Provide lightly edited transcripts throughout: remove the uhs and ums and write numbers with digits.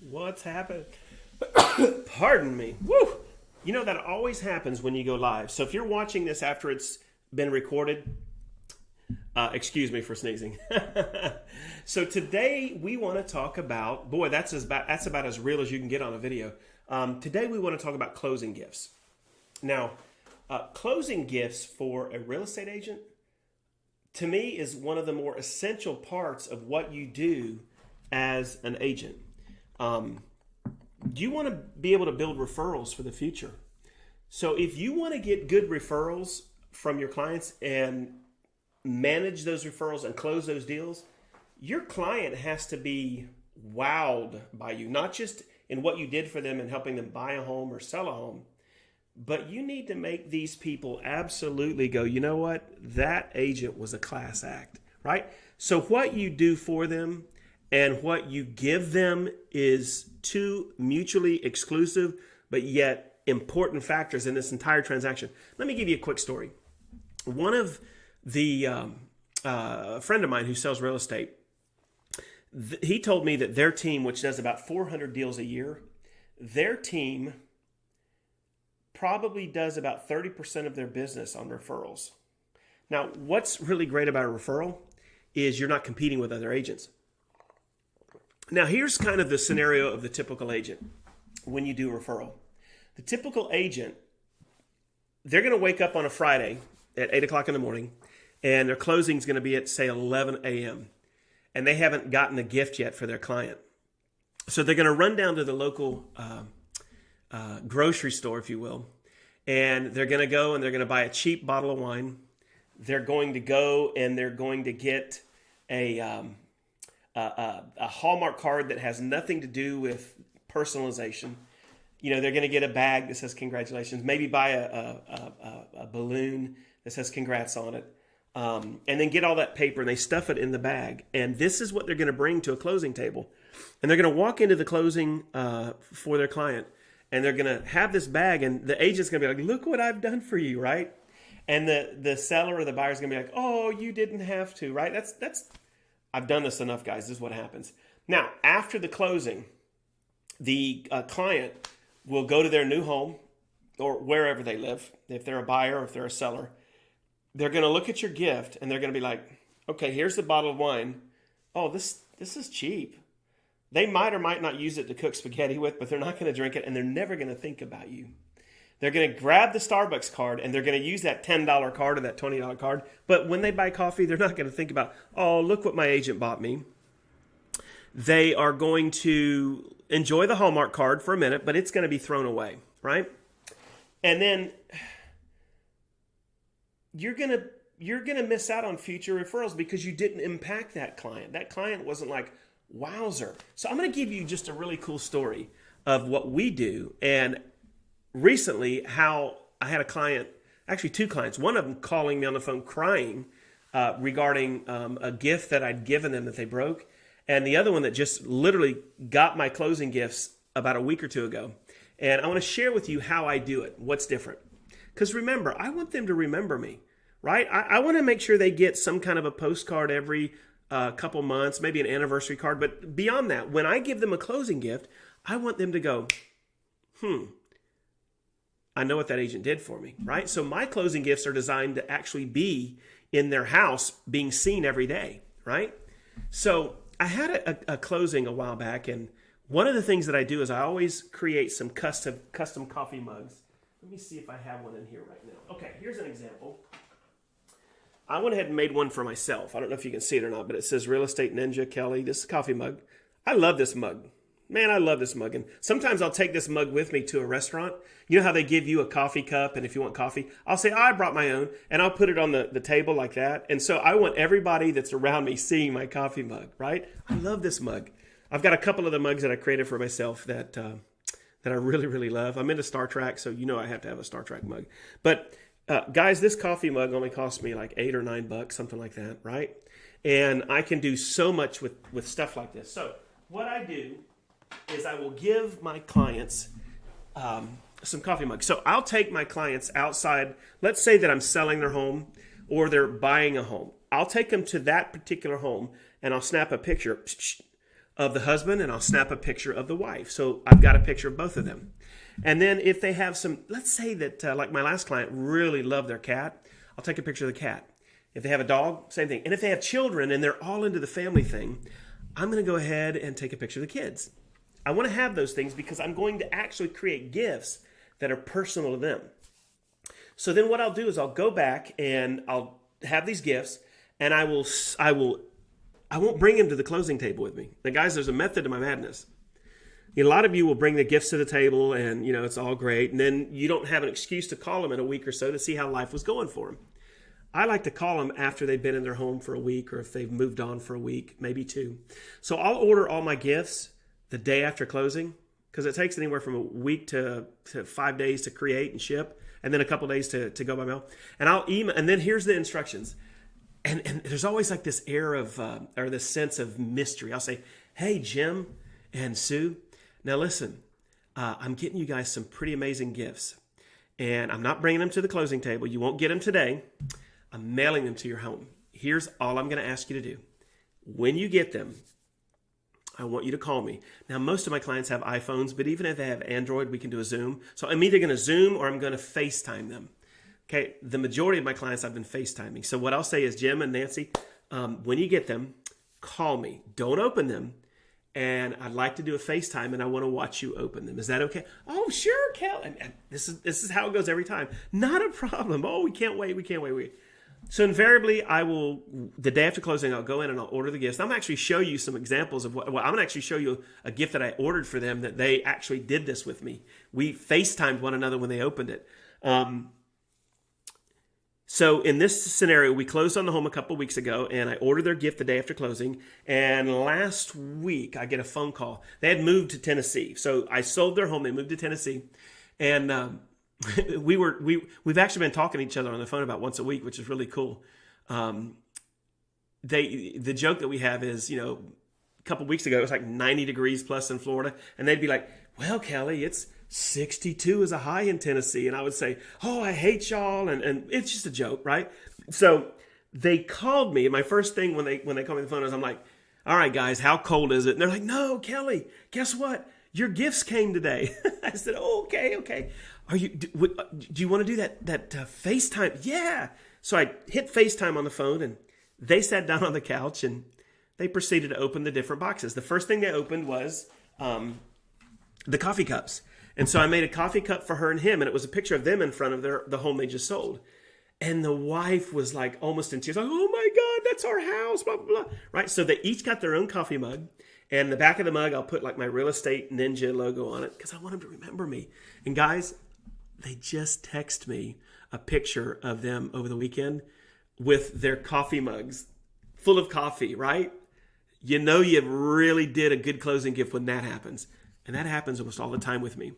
What's happened? Pardon me. Woo! You know, that always happens when you go live. So if you're watching this after it's been recorded, excuse me for sneezing. So today we want to talk about, boy, that's about as real as you can get on a video. Today we want to talk about closing gifts. Now, closing gifts for a real estate agent, to me, is one of the more essential parts of what you do as an agent. You want to be able to build referrals for the future. So if you want to get good referrals from your clients and manage those referrals and close those deals, your client has to be wowed by you, not just in what you did for them and helping them buy a home or sell a home, but you need to make these people absolutely go, you know what, that agent was a class act, right? So what you do for them and what you give them is two mutually exclusive but yet important factors in this entire transaction. Let me give you a quick story. One of the a friend of mine who sells real estate, he told me that their team, which does about 400 deals a year, their team probably does about 30% of their business on referrals. Now, what's really great about a referral is you're not competing with other agents. Now, here's kind of the scenario of the typical agent when you do a referral. The typical agent, they're going to wake up on a Friday at 8 o'clock in the morning, and their closing is going to be at, say, 11 a.m., and they haven't gotten a gift yet for their client. So they're going to run down to the local grocery store, if you will, and they're going to go and they're going to buy a cheap bottle of wine. They're going to go and they're going to get a Hallmark card that has nothing to do with personalization. You know, they're going to get a bag that says congratulations, maybe buy a balloon that says congrats on it, and then get all that paper and they stuff it in the bag. And this is what they're going to bring to a closing table. And they're going to walk into the closing for their client, and they're going to have this bag, and the agent's going to be like, look what I've done for you, right? And the seller or the buyer's going to be like, oh, you didn't have to, right? That's I've done this enough, guys. This is what happens. Now, after the closing, the client will go to their new home or wherever they live. If they're a buyer or if they're a seller, they're going to look at your gift and they're going to be like, okay, here's the bottle of wine. Oh, this is cheap. They might or might not use it to cook spaghetti with, but they're not going to drink it, and they're never going to think about you. They're going to grab the Starbucks card, and they're going to use that $10 card or that $20 card. But when they buy coffee, they're not going to think about, oh, look what my agent bought me. They are going to enjoy the Hallmark card for a minute, but it's going to be thrown away, right? And then you're going to miss out on future referrals because you didn't impact that client. That client wasn't like, wowzer. So I'm going to give you just a really cool story of what we do. And recently, how I had a client, actually two clients, one of them calling me on the phone crying regarding a gift that I'd given them that they broke. And the other one that just literally got my closing gifts about a week or two ago. And I want to share with you how I do it, what's different. Because remember, I want them to remember me, right? I want to make sure they get some kind of a postcard every couple months, maybe an anniversary card. But beyond that, when I give them a closing gift, I want them to go, I know what that agent did for me, right? So my closing gifts are designed to actually be in their house being seen every day, right? So I had a closing a while back, and one of the things that I do is I always create some custom coffee mugs. Let me see if I have one in here right now. Okay, here's an example. I went ahead and made one for myself. I don't know if you can see it or not, but it says Real Estate Ninja Kelly. This is a coffee mug. I love this mug. Man, I love this mug. And sometimes I'll take this mug with me to a restaurant. You know how they give you a coffee cup, and if you want coffee, I'll say, I brought my own, and I'll put it on the table like that. And so I want everybody that's around me seeing my coffee mug, right? I love this mug. I've got a couple of the mugs that I created for myself that I really, really love. I'm into Star Trek, so you know I have to have a Star Trek mug. But guys, this coffee mug only cost me like $8 or $9, something like that, right? And I can do so much with stuff like this. So what I do is I will give my clients some coffee mugs. So I'll take my clients outside. Let's say that I'm selling their home or they're buying a home. I'll take them to that particular home and I'll snap a picture of the husband and I'll snap a picture of the wife. So I've got a picture of both of them. And then if they have some, let's say that like my last client really loved their cat, I'll take a picture of the cat. If they have a dog, same thing. And if they have children and they're all into the family thing, I'm going to go ahead and take a picture of the kids. I want to have those things because I'm going to actually create gifts that are personal to them. So then what I'll do is I'll go back and I'll have these gifts and I won't bring them to the closing table with me. Now guys, there's a method to my madness. A lot of you will bring the gifts to the table and it's all great. And then you don't have an excuse to call them in a week or so to see how life was going for them. I like to call them after they've been in their home for a week or if they've moved on for a week, maybe 2. So I'll order all my gifts the day after closing because it takes anywhere from a week to 5 days to create and ship and then a couple days to go by mail. And I'll email, and then here's the instructions. And there's always like this air of, or this sense of mystery. I'll say, hey, Jim and Sue, now listen, I'm getting you guys some pretty amazing gifts and I'm not bringing them to the closing table. You won't get them today. I'm mailing them to your home. Here's all I'm going to ask you to do. When you get them, I want you to call me. Now, most of my clients have iPhones, but even if they have Android, we can do a Zoom. So I'm either going to Zoom or I'm going to FaceTime them. Okay, the majority of my clients I've been FaceTiming. So what I'll say is, Jim and Nancy, when you get them, call me. Don't open them. And I'd like to do a FaceTime and I want to watch you open them. Is that okay? Oh, sure, Kel. And this is how it goes every time. Not a problem. Oh, we can't wait. So invariably, I will, the day after closing, I'll go in and I'll order the gifts. I'm going to actually show you some examples of I'm going to actually show you a gift that I ordered for them that they actually did this with me. We FaceTimed one another when they opened it. So in this scenario, we closed on the home a couple weeks ago and I ordered their gift the day after closing. And last week I get a phone call. They had moved to Tennessee. So I sold their home. They moved to Tennessee. And we've actually been talking to each other on the phone about once a week, which is really cool. The joke that we have is, a couple weeks ago, it was like 90 degrees plus in Florida. And they'd be like, well, Kelly, it's 62 is a high in Tennessee. And I would say, oh, I hate y'all. And it's just a joke, right? So they called me. And my first thing when they called me on the phone is I'm like, all right, guys, how cold is it? And they're like, no, Kelly, guess what? Your gifts came today. I said, oh, okay. Do you want to do that FaceTime? Yeah. So I hit FaceTime on the phone and they sat down on the couch and they proceeded to open the different boxes. The first thing they opened was the coffee cups. And so I made a coffee cup for her and him, and it was a picture of them in front of the home they just sold. And the wife was like almost in tears, like, oh my God, that's our house, blah, blah, blah. Right? So they each got their own coffee mug. And in the back of the mug, I'll put like my real estate ninja logo on it because I want them to remember me. And guys, they just text me a picture of them over the weekend with their coffee mugs full of coffee, right? You really did a good closing gift when that happens. And that happens almost all the time with me.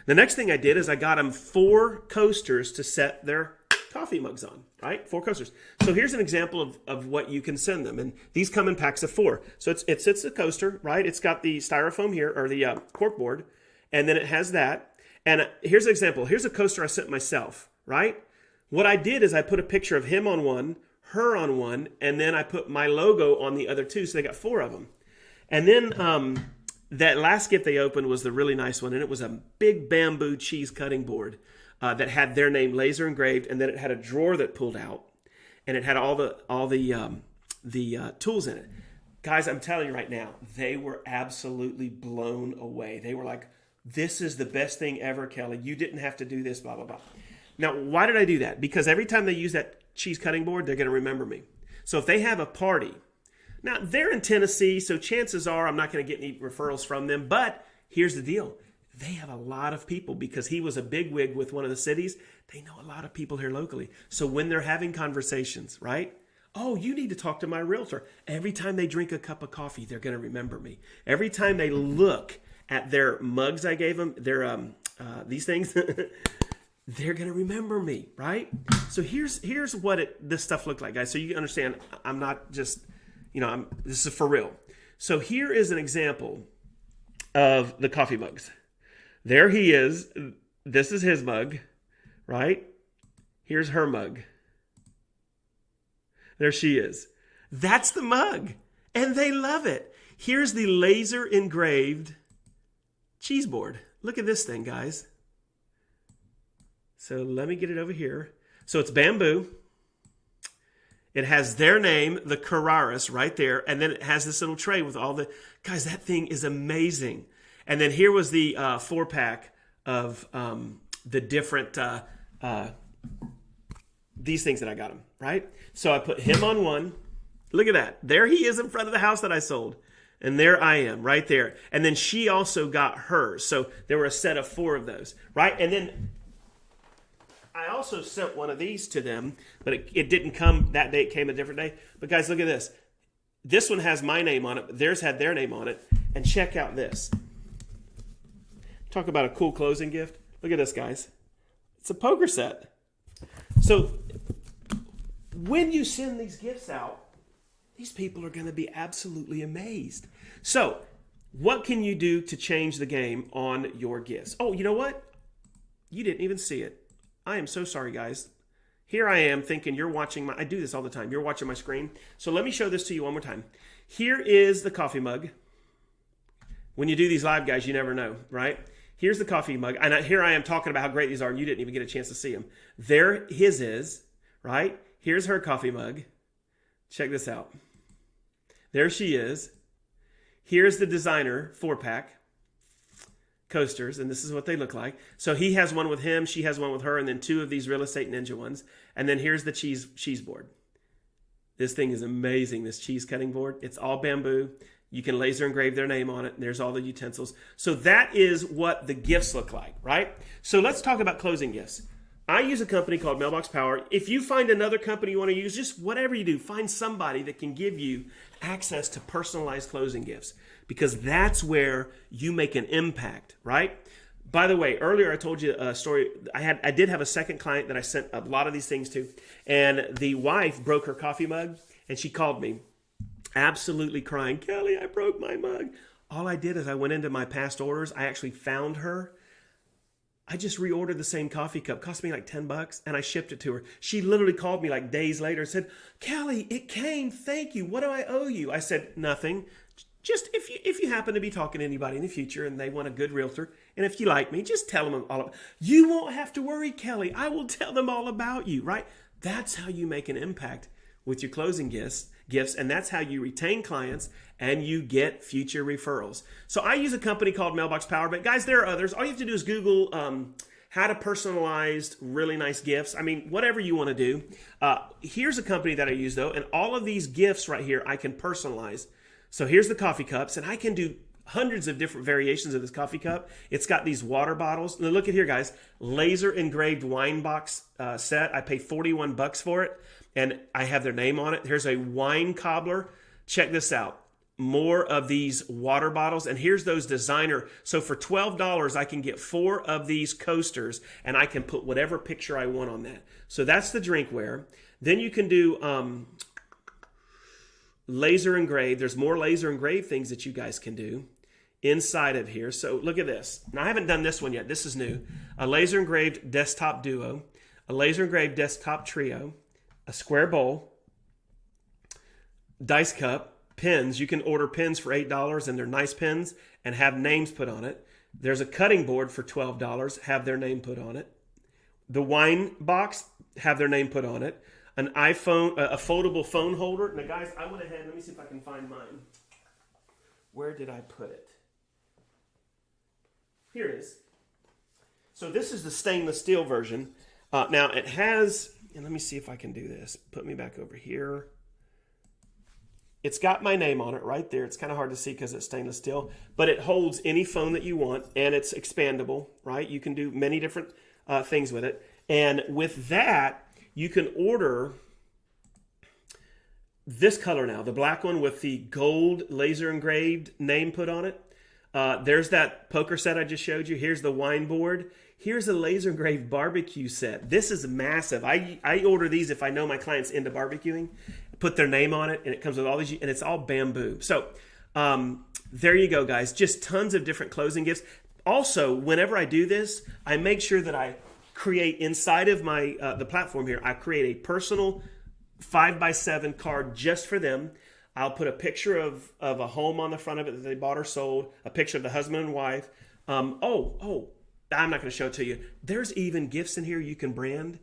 The next thing I did is I got them 4 coasters to set their coffee mugs on, right? 4 coasters. So here's an example of what you can send them. And these come in packs of 4. So it's a coaster, right? It's got the styrofoam here, or the cork board. And then it has that. And here's an example. Here's a coaster I sent myself, right? What I did is I put a picture of him on one, her on one, and then I put my logo on the other 2. So they got 4 of them. And then that last gift they opened was the really nice one. And it was a big bamboo cheese cutting board that had their name laser engraved. And then it had a drawer that pulled out. And it had all the tools in it. Guys, I'm telling you right now, they were absolutely blown away. They were like, this is the best thing ever, Kelly. You didn't have to do this, blah, blah, blah. Now, why did I do that? Because every time they use that cheese cutting board, they're going to remember me. So if they have a party, now they're in Tennessee, so chances are I'm not going to get any referrals from them. But here's the deal. They have a lot of people because he was a bigwig with one of the cities. They know a lot of people here locally. So when they're having conversations, right? Oh, you need to talk to my realtor. Every time they drink a cup of coffee, they're going to remember me. Every time they look at their mugs I gave them, their these things, they're going to remember me, right? So here's what this stuff looked like, guys. So you understand, I'm not just, this is for real. So here is an example of the coffee mugs. There he is. This is his mug, right? Here's her mug. There she is. That's the mug. And they love it. Here's the laser engraved cheese board. Look at this thing, guys. So let me get it over here. So it's bamboo. It has their name, the Carraras, right there. And then it has this little tray with all the... Guys, that thing is amazing. And then here was the 4-pack of the different... these things that I got him, right? So I put him on one. Look at that. There he is in front of the house that I sold. And there I am, right there. And then she also got hers. So there were a set of 4 of those, right? And then I also sent one of these to them, but it didn't come that day. It came a different day. But guys, look at this. This one has my name on it, but theirs had their name on it. And check out this. Talk about a cool closing gift. Look at this, guys. It's a poker set. So when you send these gifts out, these people are going to be absolutely amazed. So what can you do to change the game on your gifts? Oh, you know what? You didn't even see it. I am so sorry, guys. Here I am thinking you're watching I do this all the time. You're watching my screen. So let me show this to you one more time. Here is the coffee mug. When you do these live, guys, you never know, right? Here's the coffee mug. And here I am talking about how great these are, and you didn't even get a chance to see them. There his is, right? Here's her coffee mug. Check this out. There she is. Here's the designer 4-pack coasters, and this is what they look like. So he has one with him, she has one with her, and then 2 of these Real Estate Ninja ones. And then here's the cheese board. This thing is amazing, this cheese cutting board. It's all bamboo. You can laser engrave their name on it. And there's all the utensils. So that is what the gifts look like, right? So let's talk about closing gifts. I use a company called Mailbox Power. If you find another company you want to use, just whatever you do, find somebody that can give you access to personalized closing gifts, because that's where you make an impact, right? By the way, earlier I told you a story. I did have a second client that I sent a lot of these things to, and the wife broke her coffee mug, and she called me absolutely crying, "Kelly, I broke my mug." All I did is I went into my past orders. I actually found her. I just reordered the same coffee cup. Cost me like $10, and I shipped it to her. She literally called me like days later and said, "Kelly, it came. Thank you. What do I owe you?" I said, "Nothing. Just if you happen to be talking to anybody in the future and they want a good realtor, and if you like me, just tell them all about. You won't have to worry, Kelly. I will tell them all about you," right? That's how you make an impact with your closing gifts, and that's how you retain clients and you get future referrals. So I use a company called Mailbox Power, but guys, there are others. All you have to do is Google how to personalize really nice gifts. I mean, whatever you want to do. Here's a company that I use though, and all of these gifts right here I can personalize. So here's the coffee cups, and I can do hundreds of different variations of this coffee cup. It's got these water bottles. Now look at here, guys. Laser engraved wine box set. I pay $41 for it, and I have their name on it. Here's a wine cobbler. Check this out. More of these water bottles, and here's those designer. So for $12, I can get 4 of these coasters, and I can put whatever picture I want on that. So that's the drinkware. Then you can do laser engraved. There's more laser engraved things that you guys can do inside of here. So look at this. Now I haven't done this one yet. This is new. A laser engraved desktop duo, a laser engraved desktop trio, a square bowl, dice cup, pins. You can order pins for $8, and they're nice pins and have names put on it. There's a cutting board for $12, have their name put on it. The wine box, have their name put on it. An iPhone, a foldable phone holder. Now guys, I went ahead, let me see if I can find mine. Where did I put it? Here it is. So this is the stainless steel version. Now it has, and let me see if I can do this. Put me back over here. It's got my name on it right there. It's kind of hard to see because it's stainless steel, but it holds any phone that you want, and it's expandable, right? You can do many different things with it. And with that, you can order this color now, the black one with the gold laser engraved name put on it. There's that poker set I just showed you. Here's the wine board. Here's a laser engraved barbecue set. This is massive. I order these if I know my client's into barbecuing. Put their name on it, and it comes with all these, and it's all bamboo. So there you go, guys. Just tons of different closing gifts. Also, whenever I do this, I make sure that I create inside of my the platform here, I create a personal 5x7 card just for them. I'll put a picture of a home on the front of it that they bought or sold, a picture of the husband and wife. I'm not going to show it to you. There's even gifts in here you can brand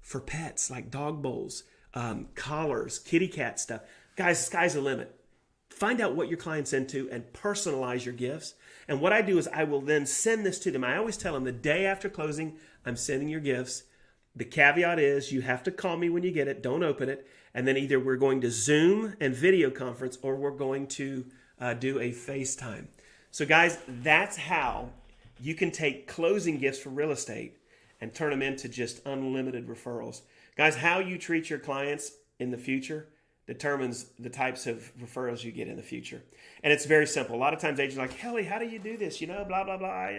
for pets, like dog bowls, collars, kitty cat stuff. Guys, the sky's the limit. Find out what your client's into and personalize your gifts. And what I do is I will then send this to them. I always tell them the day after closing, I'm sending your gifts. The caveat is you have to call me when you get it. Don't open it. And then either we're going to Zoom and video conference or we're going to do a FaceTime. So guys, that's how you can take closing gifts for real estate and turn them into just unlimited referrals. Guys, how you treat your clients in the future determines the types of referrals you get in the future. And it's very simple. A lot of times agents are like, Helly, how do you do this? Blah, blah, blah.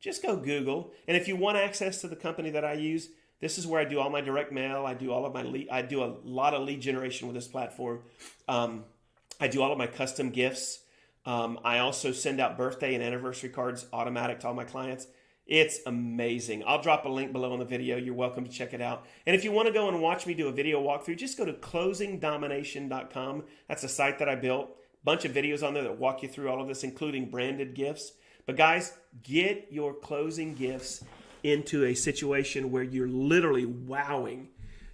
Just go Google. And if you want access to the company that I use, this is where I do all my direct mail. I do all of my I do a lot of lead generation with this platform. I do all of my custom gifts. I also send out birthday and anniversary cards automatic to all my clients. It's amazing. I'll drop a link below in the video. You're welcome to check it out. And if you want to go and watch me do a video walkthrough, just go to closingdomination.com. That's a site that I built. Bunch of videos on there that walk you through all of this, including branded gifts. But guys, get your closing gifts into a situation where you're literally wowing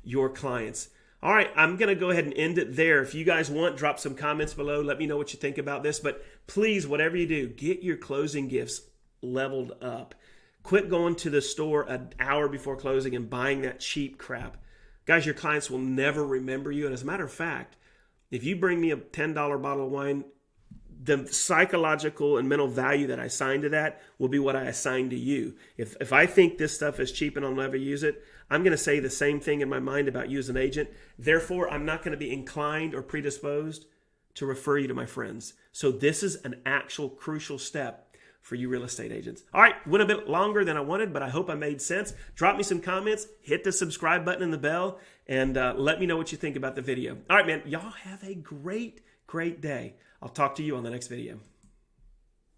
your clients. All right, I'm going to go ahead and end it there. If you guys want, drop some comments below. Let me know what you think about this. But please, whatever you do, get your closing gifts leveled up. Quit going to the store an hour before closing and buying that cheap crap. Guys, your clients will never remember you. And as a matter of fact, if you bring me a $10 bottle of wine, the psychological and mental value that I assign to that will be what I assign to you. If I think this stuff is cheap and I'll never use it, I'm going to say the same thing in my mind about you as an agent. Therefore, I'm not going to be inclined or predisposed to refer you to my friends. So this is an actual crucial step for you real estate agents. All right, went a bit longer than I wanted, but I hope I made sense. Drop me some comments, hit the subscribe button and the bell, and let me know what you think about the video. All right, man, y'all have a great day. I'll talk to you on the next video.